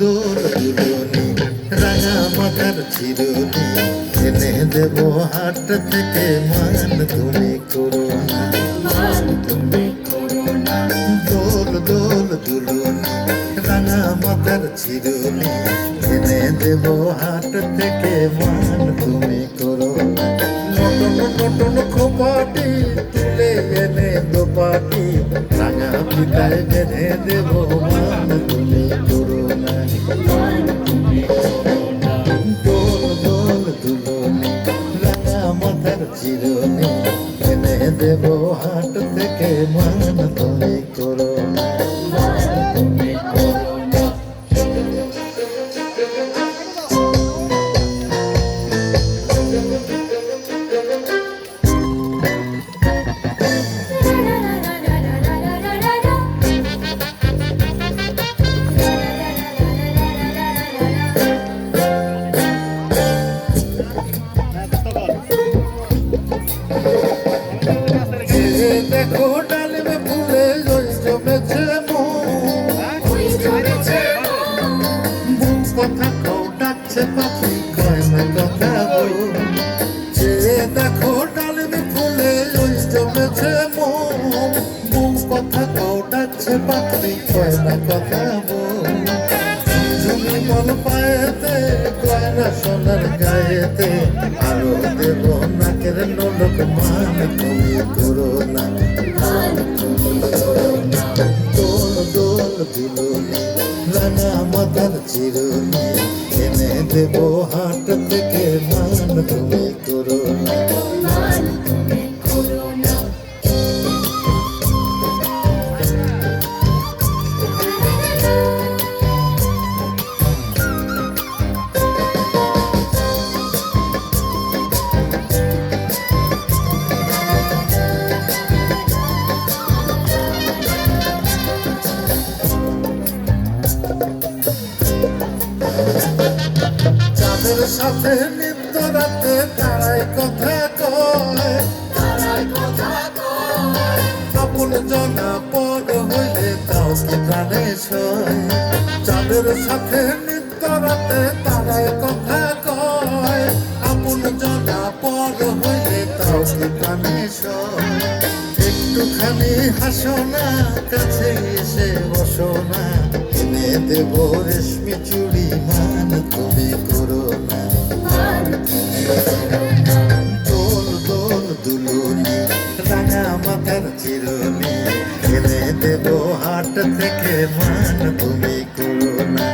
দোল দুলনি রাঙা মাথার চিরুনি এনে দেব হাট থেকে মান তুমি করো না দোল দোল দুলনি রাঙা মাথার চিরুনি এনে দেব হাট থেকে মান তুমি করো না নটন নটন খোপাটি তুলে এনে দোপাটি রাঙা পিতায় বেঁধে দেব মান তুমি করো না দোল দোল দুলনি রাঙা মাথার চিরুনি এনে দেব হাট থেকে মান তুমি করো না দেখো ডালিমে ফুলে জমেছে কথা কও ডাকছে পাখি কয় না কথা বল যে দেখো ডালিমে ফুলে জমেছে কথা কও ডাকছে পাখি কয় না কথা বল ঝুমঝুমি বল পায়েতে কয় না সোনার গায়েতে আরো দেব নাকের নলক মান তুমি করো না দোল দোল দুলনি রাঙা মাথার চিরুনি এনে দেব হাট থেকে মান তুমি করো না চাঁদের সাথে নিত্য রাতে তারাই কথা কয় আপন জনা পদ হইলে তাও কি প্রাণে সয় চাঁদের সাথে নিত্য রাতে তারাই কথা কয় আপন জনা পদ হইলে তাও কি প্রাণে সয় একটুখানি হাসো না কাছে এসে বসো না এনে দেব রেশমি চুড়ি মান তুমি করো না দোল দোল দুলনি রাঙা মাথার চিরুনি এনে দেব হাট থেকে মান তুমি করো না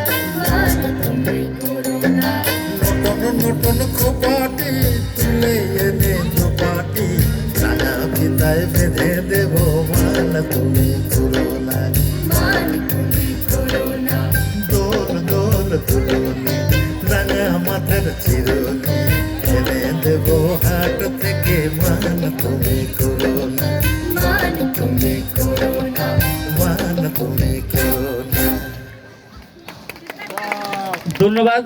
নটন নটন খোপাটি তুলে এনে দোপাটি রাঙা পিতায় বেঁধে দেব মান তুমি করো না দোল দোল দুলনি রাঙা মাথার চিরুনি এনে দেব হাট থেকে মান তুমি করো না মান তুমি করো না ধন্যবাদ।